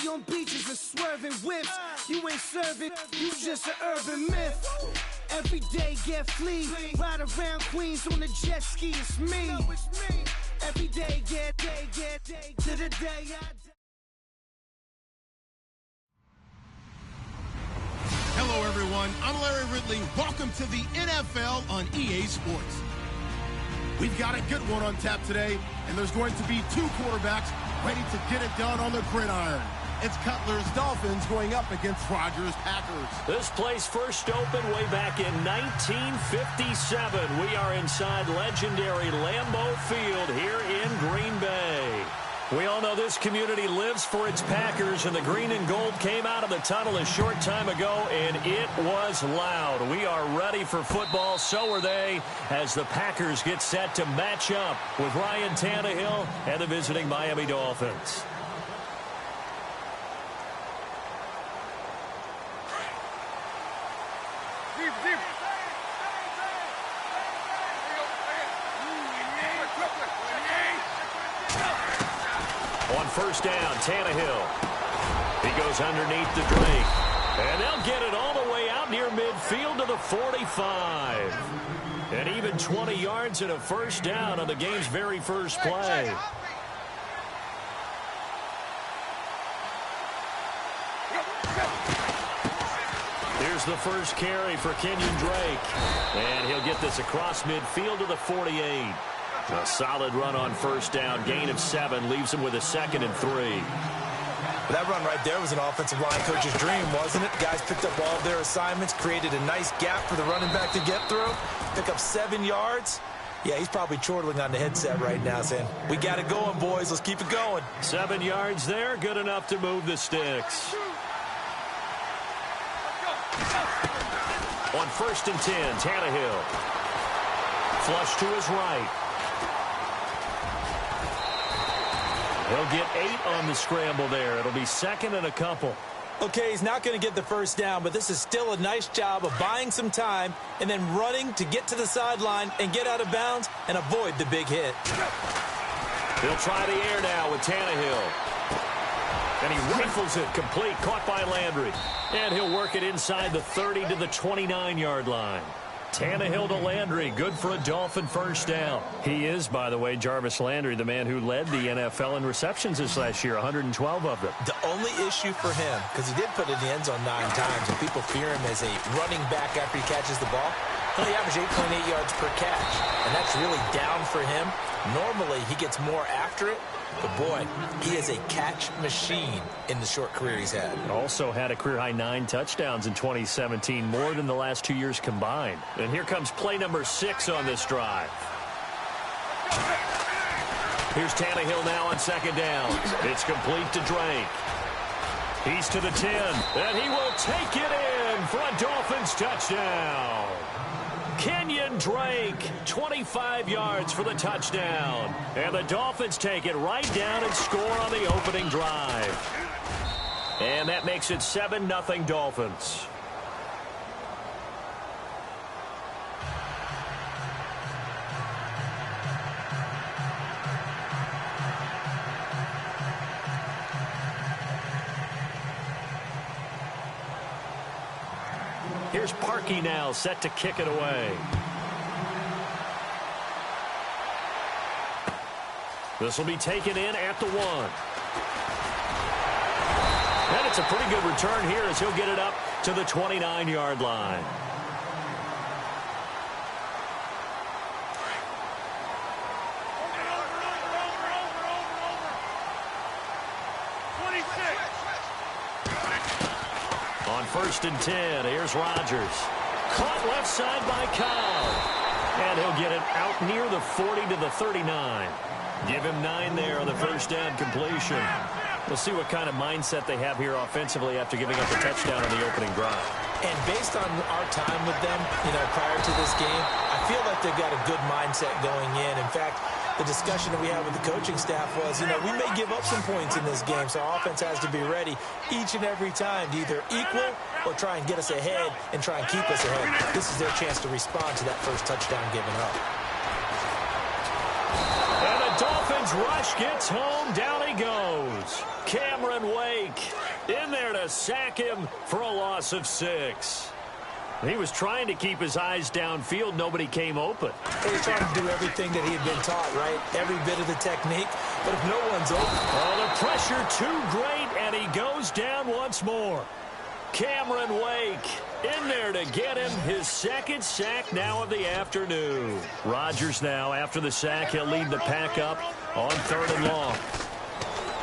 on beaches and swerving whips. You ain't serving, you just an urban myth. Every day get flea, ride around Queens on a jet ski, it's me. Every day get to the day I die. Hello, everyone. I'm Larry Ridley. Welcome to the NFL on EA Sports. We've got a good one on tap today, and there's going to be two quarterbacks ready to get it done on the gridiron. It's Cutler's Dolphins going up against Rodgers' Packers. This place first opened way back in 1957. We are inside legendary Lambeau Field here in Green Bay. We all know this community lives for its Packers, and the green and gold came out of the tunnel a short time ago, and it was loud. We are ready for football, so are they, as the Packers get set to match up with Ryan Tannehill and the visiting Miami Dolphins. On first down, Tannehill. He goes underneath the Drake. And they'll get it all the way out near midfield to the 45. And even 20 yards and a first down on the game's very first play. Here's the first carry for Kenyon Drake. And he'll get this across midfield to the 48. A solid run on first down. Gain of 7 leaves him with a 2nd and 3. That run right there was an offensive line coach's dream, wasn't it? Guys picked up all of their assignments, created a nice gap for the running back to get through, pick up 7 yards. Yeah, he's probably chortling on the headset right now saying, we got it going, boys. Let's keep it going. 7 yards there, good enough to move the sticks. On first and 10, Tannehill. Flush to his right. He'll get 8 on the scramble there. It'll be 2nd and a couple. Okay, he's not going to get the first down, but this is still a nice job of buying some time and then running to get to the sideline and get out of bounds and avoid the big hit. He'll try the air now with Tannehill. And he rifles it complete, caught by Landry. And he'll work it inside the 30 to the 29-yard line. Tannehill to Landry, good for a Dolphin first down. He is, by the way, Jarvis Landry, the man who led the NFL in receptions this last year, 112 of them. The only issue for him, because he did put it in the end zone 9 times, and people fear him as a running back after he catches the ball, he averaged 8.8 yards per catch, and that's really down for him. Normally, he gets more after it, but boy, he is a catch machine in the short career he's had. Also had a career-high 9 touchdowns in 2017, more than the last 2 years combined. And here comes play number 6 on this drive. Here's Tannehill now on second down. It's complete to Drake. He's to the 10, and he will take it in for a Dolphins touchdown. Kenyon Drake, 25 yards for the touchdown. And the Dolphins take it right down and score on the opening drive. And that makes it 7-0 Dolphins. Here's Parkey now, set to kick it away. This will be taken in at the 1. And it's a pretty good return here as he'll get it up to the 29-yard line. On first and 10, here's Rodgers. Caught left side by Cobb. And he'll get it out near the 40 to the 39. Give him 9 there on the first down completion. We'll see what kind of mindset they have here offensively after giving up a touchdown on the opening drive. And based on our time with them, prior to this game, I feel like they've got a good mindset going in. In fact, the discussion that we had with the coaching staff was, we may give up some points in this game, so our offense has to be ready each and every time to either equal or try and get us ahead and try and keep us ahead. This is their chance to respond to that first touchdown given up. And the Dolphins rush gets home. Down he goes. Cameron Wake in there to sack him for a loss of 6. He was trying to keep his eyes downfield. Nobody came open. He's trying to do everything that he had been taught, right? Every bit of the technique. But if no one's open... Oh, the pressure too great, and he goes down once more. Cameron Wake in there to get him his second sack now of the afternoon. Rodgers now, after the sack, he'll lead the pack up on 3rd and long.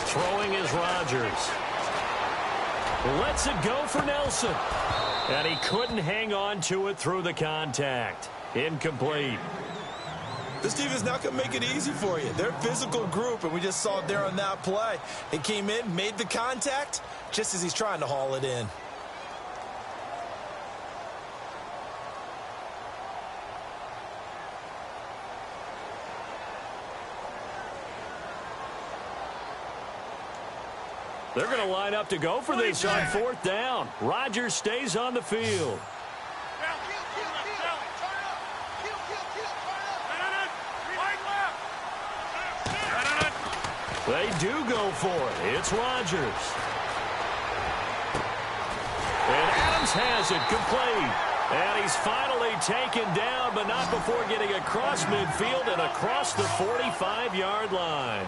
Throwing is Rodgers. Lets it go for Nelson. And he couldn't hang on to it through the contact. Incomplete. This team is not going to make it easy for you. They're a physical group, and we just saw it there on that play. It came in, made the contact, just as he's trying to haul it in. They're going to line up to go for this on 4th down. Rodgers stays on the field. They do go for it. It's Rodgers. And Adams has it complete. And he's finally taken down, but not before getting across midfield and across the 45-yard line.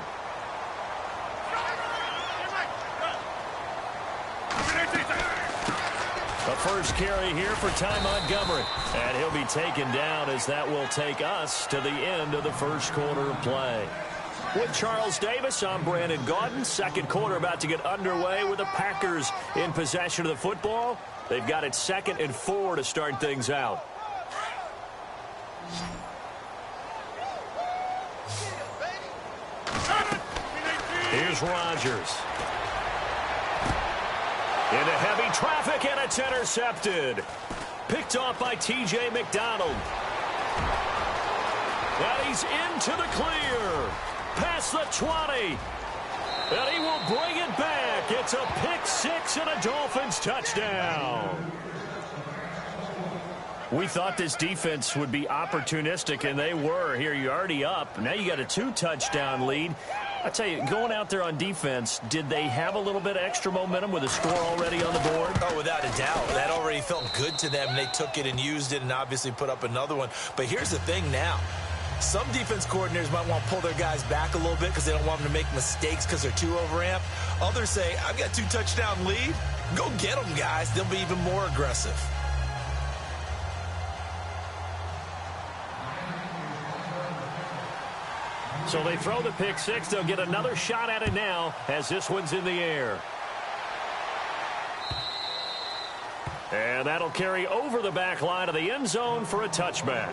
The first carry here for Ty Montgomery. And he'll be taken down as that will take us to the end of the first quarter of play. With Charles Davis, I'm Brandon Gaudin. Second quarter about to get underway with the Packers in possession of the football. They've got it 2nd and 4 to start things out. Here's Rodgers. Into heavy traffic, and it's intercepted. Picked off by T.J. McDonald. And he's into the clear. Past the 20. And he will bring it back. It's a pick 6 and a Dolphins touchdown. We thought this defense would be opportunistic, and they were. Here, you're already up. Now you got a 2-touchdown lead. I tell you, going out there on defense, did they have a little bit of extra momentum with a score already on the board? Oh, without a doubt. That already felt good to them. They took it and used it and obviously put up another one. But here's the thing now. Some defense coordinators might want to pull their guys back a little bit because they don't want them to make mistakes because they're too overamped. Others say, I've got 2-touchdown lead. Go get them, guys. They'll be even more aggressive. So they throw the pick 6. They'll get another shot at it now as this one's in the air. And that'll carry over the back line of the end zone for a touchback.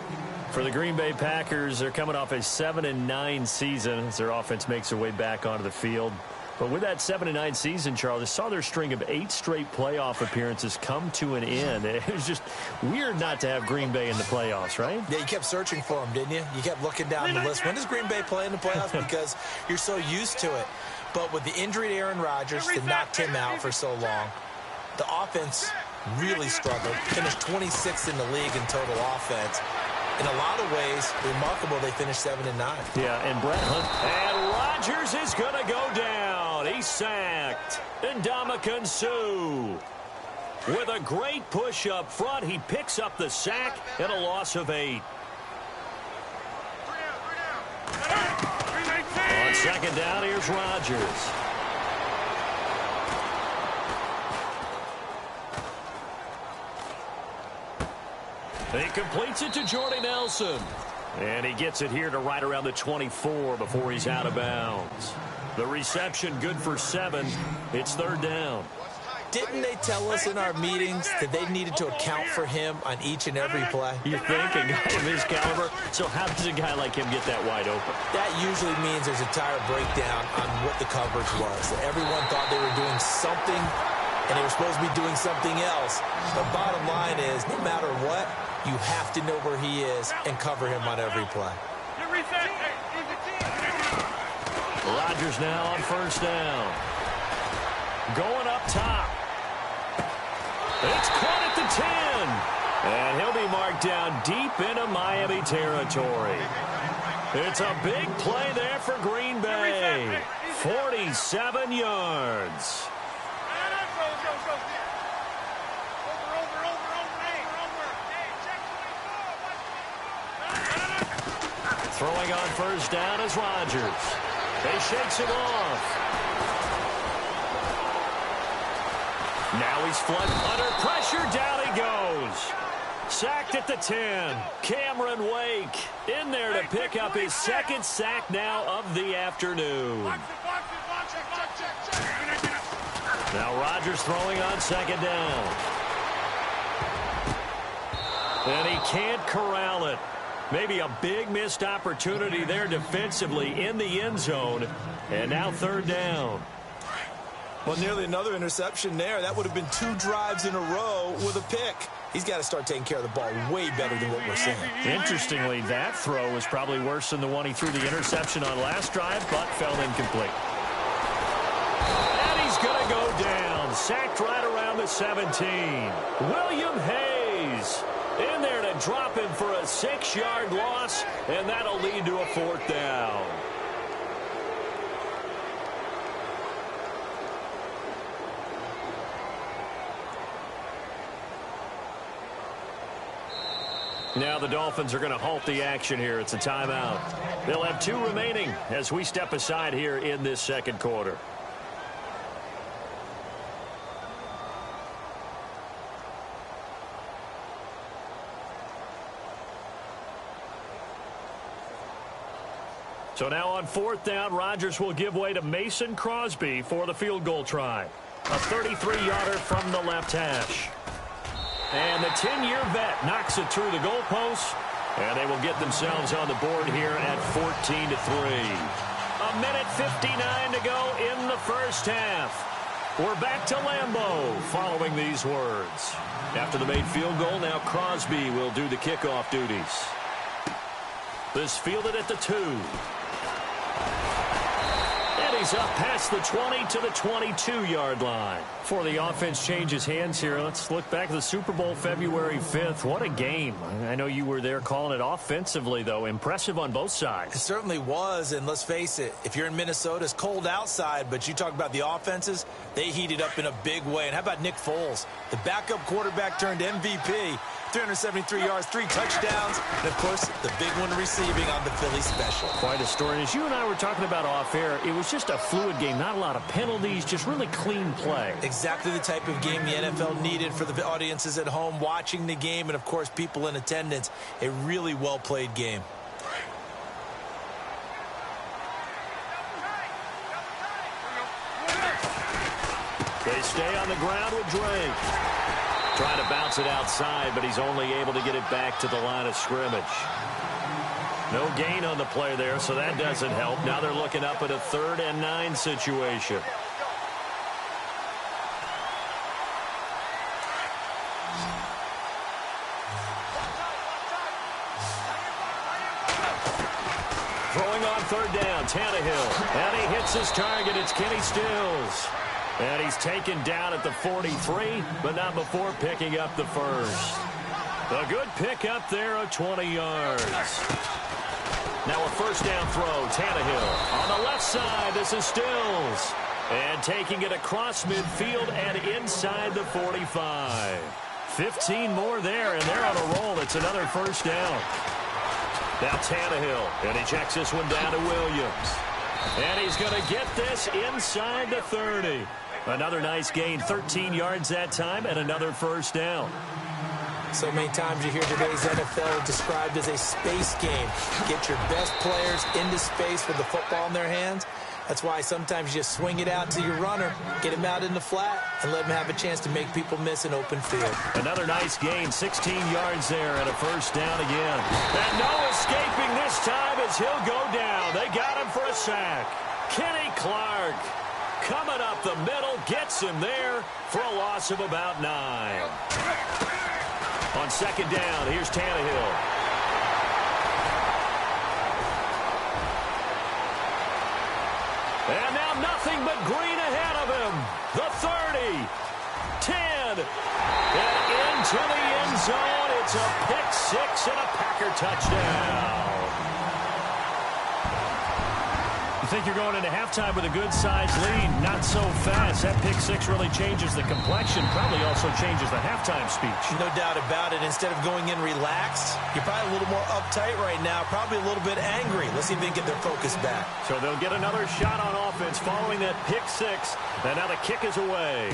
For the Green Bay Packers, they're coming off a 7-9 season as their offense makes their way back onto the field. But with that 7-9 season, Charles, they saw their string of 8 straight playoff appearances come to an end. It was just weird not to have Green Bay in the playoffs, right? Yeah, you kept searching for them, didn't you? You kept looking down the list. When does Green Bay play in the playoffs? Because you're so used to it. But with the injury to Aaron Rodgers that knocked him out for so long, the offense really struggled. Finished 26th in the league in total offense. In a lot of ways, remarkable they finished 7-9. Yeah, and Brett Hunt. And Rodgers is going to go down. He's sacked. And Ndamukong Suh. With a great push up front, he picks up the sack and a loss of 8. On second down, here's Rodgers. He completes it to Jordy Nelson. And he gets it here to right around the 24 before he's out of bounds. The reception good for 7. It's third down. Didn't they tell us in our meetings that they needed to account for him on each and every play? You think a guy of his caliber? So how does a guy like him get that wide open? That usually means there's a tire breakdown on what the coverage was. Everyone thought they were doing something, and they were supposed to be doing something else. The bottom line is, no matter what, you have to know where he is and cover him on every play. Rodgers now on first down. Going up top. It's caught at the 10. And he'll be marked down deep into Miami territory. It's a big play there for Green Bay. 47 yards. Throwing on first down is Rodgers. He shakes it off. Now he's flooded under pressure. Down he goes. Sacked at the 10. Cameron Wake in there to pick up his second sack now of the afternoon. Now Rodgers throwing on second down. And he can't corral it. Maybe a big missed opportunity there defensively in the end zone. And now third down. Well, nearly another interception there. That would have been 2 drives in a row with a pick. He's got to start taking care of the ball way better than what we're seeing. Interestingly, that throw was probably worse than the one he threw the interception on last drive, but fell incomplete. And he's going to go down. Sacked right around the 17. William Hayes in there to drop him for a 6-yard loss, and that'll lead to a fourth down. Now the Dolphins are going to halt the action here. It's a timeout. They'll have 2 remaining as we step aside here in this second quarter. So now on fourth down, Rodgers will give way to Mason Crosby for the field goal try. A 33-yarder from the left hash. And the 10-year vet knocks it through the goalpost, and they will get themselves on the board here at 14-3. A minute 59 to go in the first half. We're back to Lambeau following these words. After the made field goal, now Crosby will do the kickoff duties. This fielded at the 2. He's up past the 20 to the 22-yard line. Before the offense changes hands here, let's look back at the Super Bowl February 5th. What a game. I know you were there calling it offensively, though. Impressive on both sides. It certainly was, and let's face it, if you're in Minnesota, it's cold outside, but you talk about the offenses, they heated up in a big way. And how about Nick Foles? The backup quarterback turned MVP. 373 yards, 3 touchdowns, and, of course, the big one receiving on the Philly special. Quite a story. And as you and I were talking about off air, it was just a fluid game, not a lot of penalties, just really clean play. Exactly the type of game the NFL needed for the audiences at home watching the game and, of course, people in attendance. A really well-played game. They stay on the ground with Drake. Trying to bounce it outside, but he's only able to get it back to the line of scrimmage. No gain on the play there, so that doesn't help. Now they're looking up at a 3rd and 9 situation. Throwing on 3rd down, Tannehill. And he hits his target. It's Kenny Stills. And he's taken down at the 43, but not before picking up the first. A good pickup there of 20 yards. Now a first down throw, Tannehill. On the left side, this is Stills. And taking it across midfield and inside the 45. 15 more there, and they're on a roll. It's another first down. Now Tannehill, and he checks this one down to Williams. And he's going to get this inside the 30. Another nice gain, 13 yards that time, and another first down. So many times you hear today's NFL described as a space game. Get your best players into space with the football in their hands. That's why sometimes you just swing it out to your runner, get him out in the flat, and let him have a chance to make people miss an open field. Another nice gain, 16 yards there, and a first down again. And no escaping this time as he'll go down. They got him for a sack. Kenny Clark coming up the middle, gets him there for a loss of about 9. On second down, here's Tannehill. And now nothing but green ahead of him. The 30, 10, and into the end zone. It's a pick-6 and a Packer touchdown. think you're going into halftime with a good-sized lead. Not so fast. That pick six really changes the complexion. Probably also changes the halftime speech. No doubt about it. Instead of going in relaxed, you're probably a little more uptight right now. Probably a little bit angry. Let's see if they can get their focus back. So they'll get another shot on offense following that pick six. And now the kick is away.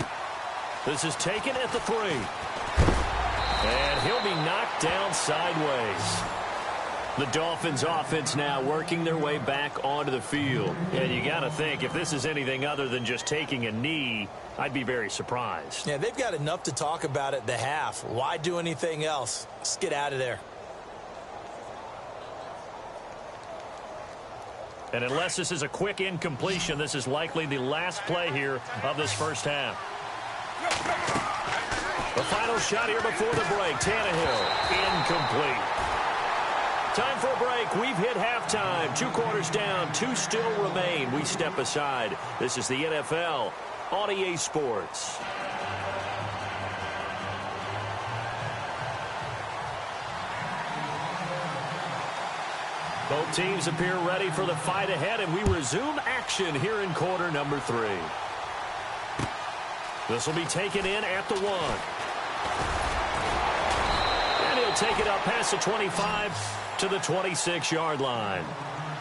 This is taken at the 3. And he'll be knocked down sideways. The Dolphins offense now working their way back onto the field. And you got to think, if this is anything other than just taking a knee, I'd be very surprised. Yeah, they've got enough to talk about at the half. Why do anything else? Let's get out of there. And unless this is a quick incompletion, this is likely the last play here of this first half. The final shot here before the break. Tannehill, incomplete. Time for a break. We've hit halftime. 2 quarters down. 2 still remain. We step aside. This is the NFL on EA Sports. Both teams appear ready for the fight ahead, and we resume action here in quarter number 3. This will be taken in at the 1. And he'll take it up past the 25 to the 26-yard line.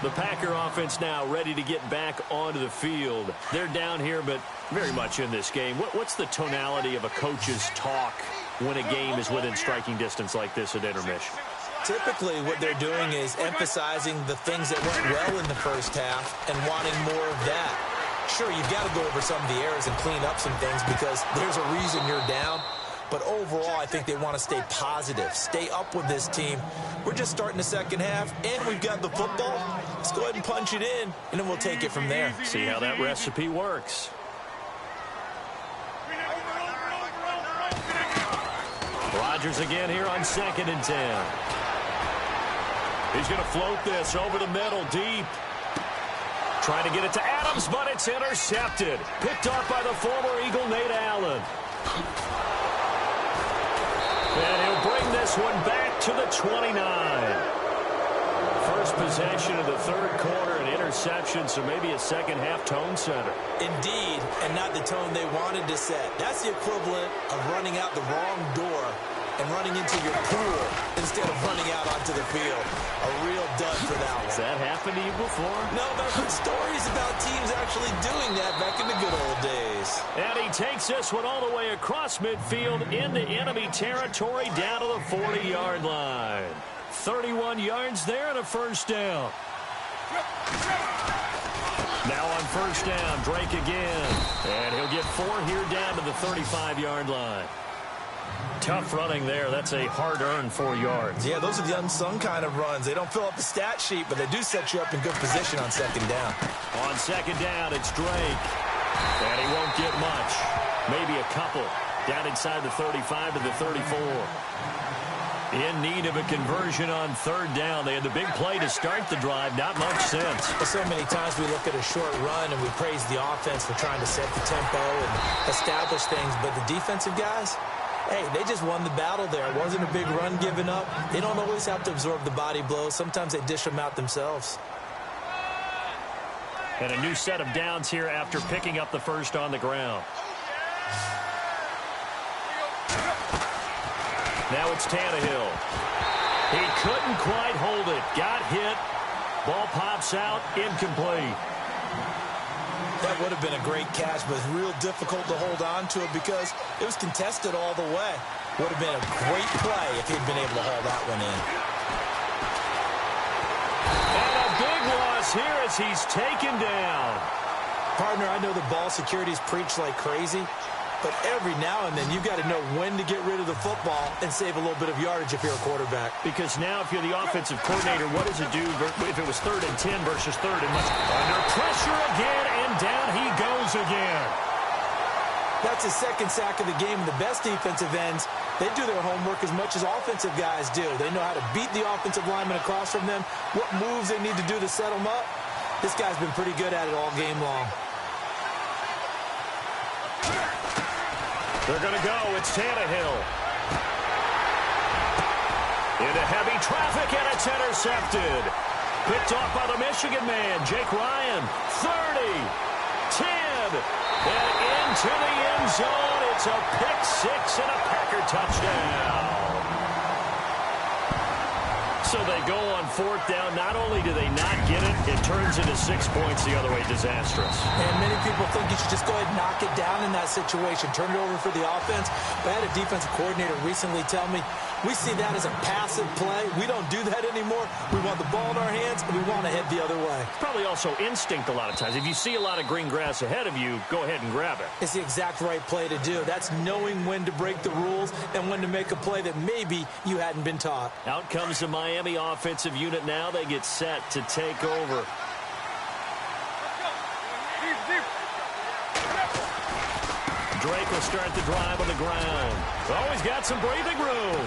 The Packer offense now ready to get back onto the field. They're down here, but very much in this game. What's the tonality of a coach's talk when a game is within striking distance like this at intermission? Typically, what they're doing is emphasizing the things that went well in the first half and wanting more of that. Sure, you've got to go over some of the errors and clean up some things because there's a reason you're down. But overall, I think they want to stay positive, stay up with this team. We're just starting the second half, and we've got the football. Let's go ahead and punch it in, and then we'll take it from there. See how that recipe works. Rodgers again here on 2nd and 10. He's going to float this over the middle, deep. Trying to get it to Adams, but it's intercepted. Picked off by the former Eagle, Nate Allen. And he'll bring this one back to the 29. First possession of the third quarter, an interception, so maybe a second-half tone setter. Indeed, and not the tone they wanted to set. That's the equivalent of running out the wrong door and running into your pool instead of running out onto the field. A real dud for that one. Has that happened to you before? No, but I've heard stories about teams actually doing that back in the good old days. And he takes this one all the way across midfield into enemy territory down to the 40-yard line. 31 yards there and a first down. Now on first down, Drake again. And he'll get 4 here down to the 35-yard line. Tough running there. That's a hard-earned 4 yards. Yeah, those are the unsung kind of runs. They don't fill up the stat sheet, but they do set you up in good position on second down. On second down, it's Drake. And he won't get much. Maybe a couple. Down inside the 35 to the 34. In need of a conversion on third down. They had the big play to start the drive. Not much since. So many times we look at a short run and we praise the offense for trying to set the tempo and establish things. But the defensive guys, hey, they just won the battle there. It wasn't a big run given up. They don't always have to absorb the body blows. Sometimes they dish them out themselves. And a new set of downs here after picking up the first on the ground. Now it's Tannehill. He couldn't quite hold it. Got hit. Ball pops out. Incomplete. That would have been a great catch, but it's real difficult to hold on to it because it was contested all the way. Would have been a great play if he'd been able to haul that one in. And a big loss here as he's taken down. Partner, I know the ball security's preached like crazy, but every now and then, you've got to know when to get rid of the football and save a little bit of yardage if you're a quarterback. Because now if you're the offensive coordinator, what does it do if it was 3rd and 10 versus 3rd and much? Under pressure again, and down he goes again. That's his second sack of the game. The best defensive ends, they do their homework as much as offensive guys do. They know how to beat the offensive lineman across from them, what moves they need to do to set them up. This guy's been pretty good at it all game long. They're going to go. It's Tannehill. Into heavy traffic, and it's intercepted. Picked off by the Michigan man, Jake Ryan. 30, 10, and into the end zone. It's a pick six and a Packer touchdown. So they go on fourth down. Not only do they not get it, it turns into 6 points the other way. Disastrous. And many people think you should just go ahead and knock it down in that situation. Turn it over for the offense. But I had a defensive coordinator recently tell me, we see that as a passive play. We don't do that anymore. We want the ball in our hands, and we want to head the other way. Probably also instinct a lot of times. If you see a lot of green grass ahead of you, go ahead and grab it. It's the exact right play to do. That's knowing when to break the rules and when to make a play that maybe you hadn't been taught. Out comes the Miami offensive unit now. They get set to take over. Drake will start the drive on the ground. Oh, he's got some breathing room.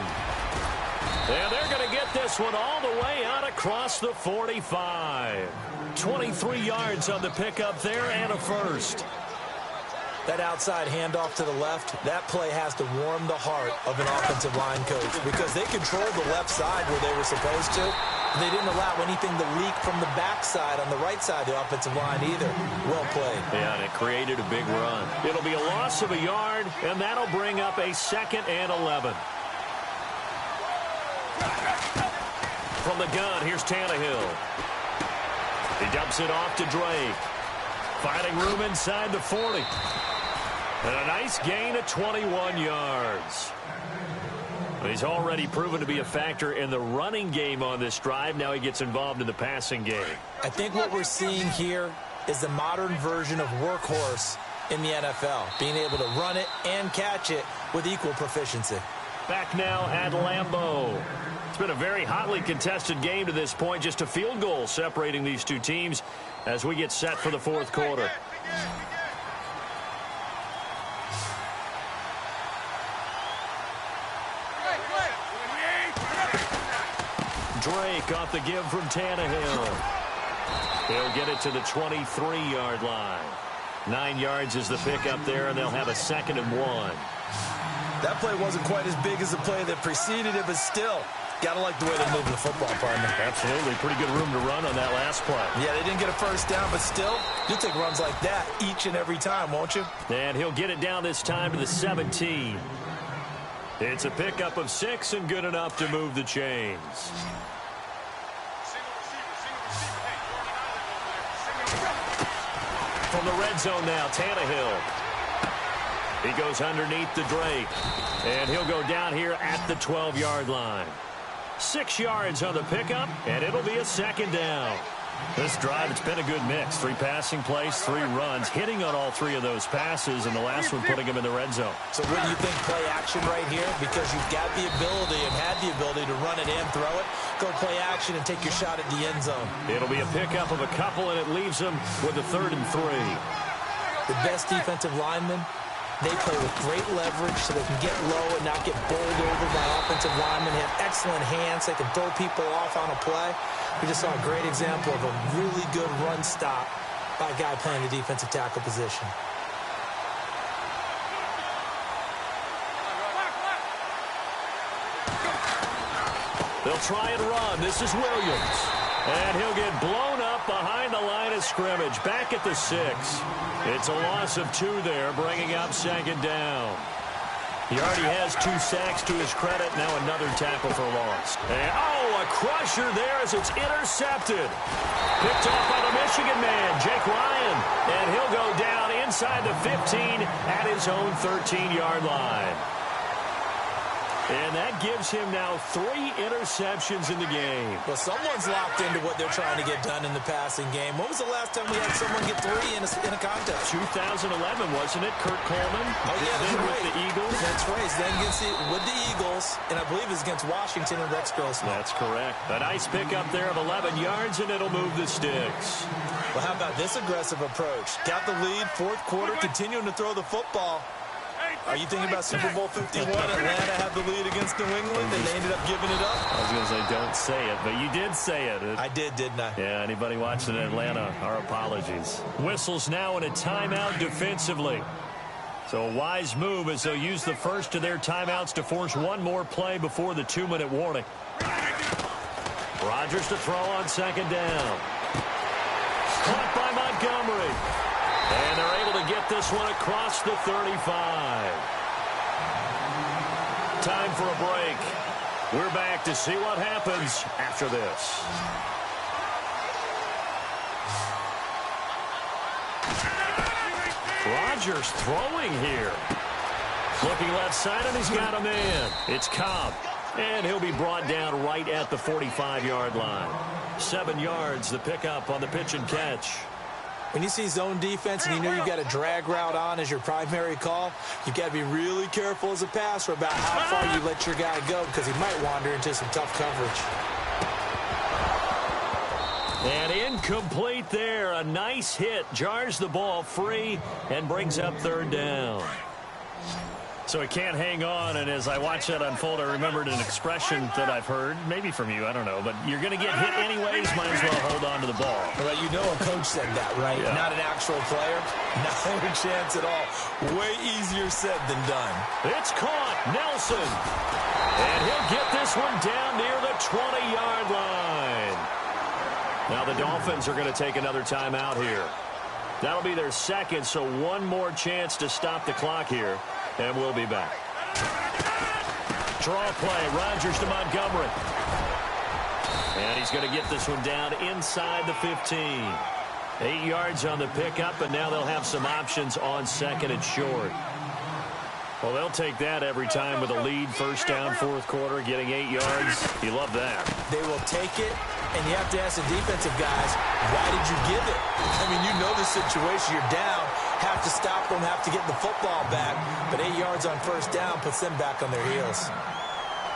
And they're going to get this one all the way out across the 45. 23 yards on the pickup there and a first. That outside handoff to the left, that play has to warm the heart of an offensive line coach because they controlled the left side where they were supposed to. They didn't allow anything to leak from the backside on the right side of the offensive line either. Well played. Yeah, and it created a big run. It'll be a loss of a yard, and that'll bring up a 2nd and 11. From the gun, here's Tannehill. He dumps it off to Drake. Finding room inside the 40. And a nice gain of 21 yards. He's already proven to be a factor in the running game on this drive. Now he gets involved in the passing game. I think what we're seeing here is the modern version of workhorse in the NFL, being able to run it and catch it with equal proficiency. Back now at Lambeau. It's been a very hotly contested game to this point. Just a field goal separating these two teams as we get set for the fourth quarter. Drake off the give from Tannehill. He'll get it to the 23-yard line. 9 yards is the pickup there, and they'll have a 2nd and 1. That play wasn't quite as big as the play that preceded it, but still, got to like the way they moved the football, partner. Absolutely. Pretty good room to run on that last play. Yeah, they didn't get a first down, but still, you'll take runs like that each and every time, won't you? And he'll get it down this time to the 17. It's a pickup of 6 and good enough to move the chains. From the red zone now, Tannehill. He goes underneath the Drake. And he'll go down here at the 12-yard line. 6 yards on the pickup, and it'll be a 2nd down. This drive, it's been a good mix. 3 passing plays, 3 runs, hitting on all 3 of those passes, and the last one putting him in the red zone. So what do you think, play action right here? Because you've got the ability and had the ability to run it and throw it. Go play action and take your shot at the end zone. It'll be a pickup of a couple, and it leaves them with a 3rd and 3. The best defensive linemen, they play with great leverage so they can get low and not get bowled over by offensive linemen. They have excellent hands. They can throw people off on a play. We just saw a great example of a really good run stop by a guy playing the defensive tackle position. They'll try and run. This is Williams. And he'll get blown up behind the line of scrimmage. Back at the 6. It's a loss of 2 there, bringing up 2nd down. He already has 2 sacks to his credit. Now another tackle for loss. And, a crusher there as it's intercepted. Picked off by the Michigan man, Jake Ryan. And he'll go down inside the 15 at his own 13-yard line. And that gives him now 3 interceptions in the game. Well, someone's locked into what they're trying to get done in the passing game. When was the last time we had someone get 3 in a contest? 2011, wasn't it? Kurt Coleman. Oh, yeah, that's right. With the Eagles. That's right. Then with the Eagles, and I believe it's against Washington and Rex Grossman. That's correct. A nice pickup there of 11 yards, and it'll move the sticks. Well, how about this aggressive approach? Got the lead, fourth quarter, continuing to throw the football. Are you thinking about Super Bowl 51? Atlanta had the lead against New England, and they ended up giving it up? I was going to say, don't say it, but you did say it. I did, didn't I? Yeah, anybody watching in Atlanta, our apologies. Whistles now in a timeout defensively. So a wise move as they'll use the first of their timeouts to force one more play before the 2-minute warning. Rodgers to throw on second down. Caught by Montgomery. And they're able to get this one across the 35. Time for a break. We're back to see what happens after this. Rodgers throwing here. Looking left side, and he's got a man. It's Cobb. And he'll be brought down right at the 45-yard line. 7 yards, the pickup on the pitch and catch. When you see zone defense and you know you've got a drag route on as your primary call, you've got to be really careful as a passer about how far you let your guy go because he might wander into some tough coverage. And incomplete there. A nice hit. Jars the ball free and brings up third down. So he can't hang on, and as I watched that unfold, I remembered an expression that I've heard, maybe from you, I don't know, but you're going to get hit anyways, might as well hold on to the ball. Well, you know a coach said that, right? Yeah. Not an actual player. Not a chance at all. Way easier said than done. It's caught. Nelson. And he'll get this one down near the 20-yard line. Now the Dolphins are going to take another timeout here. That'll be their second, so one more chance to stop the clock here. And we'll be back. Draw play. Rodgers to Montgomery. And he's going to get this one down inside the 15. 8 yards on the pickup, and now they'll have some options on second and short. Well, they'll take that every time with a lead. First down, fourth quarter, getting 8 yards. You love that. They will take it, and you have to ask the defensive guys, why did you give it? I mean, you know the situation. You're down. Have to stop them, have to get the football back. But 8 yards on first down puts them back on their heels.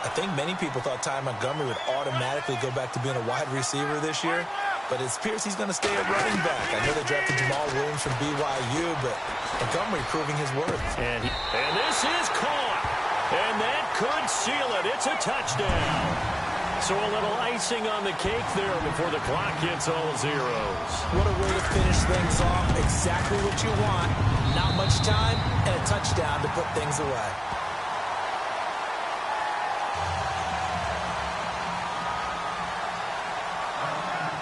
I think many people thought Ty Montgomery would automatically go back to being a wide receiver this year. But it appears he's going to stay a running back. I know they drafted Jamal Williams from BYU, but Montgomery proving his worth. And this is caught. And that could seal it. It's a touchdown. So a little icing on the cake there before the clock hits all zeros. What a way to finish things off. Exactly what you want. Not much time and a touchdown to put things away.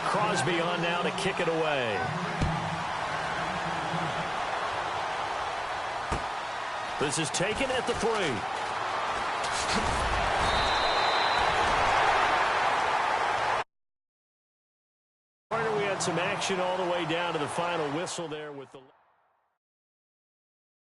Crosby on now to kick it away. This is taken at the 3. We had some action all the way down to the final whistle there with the...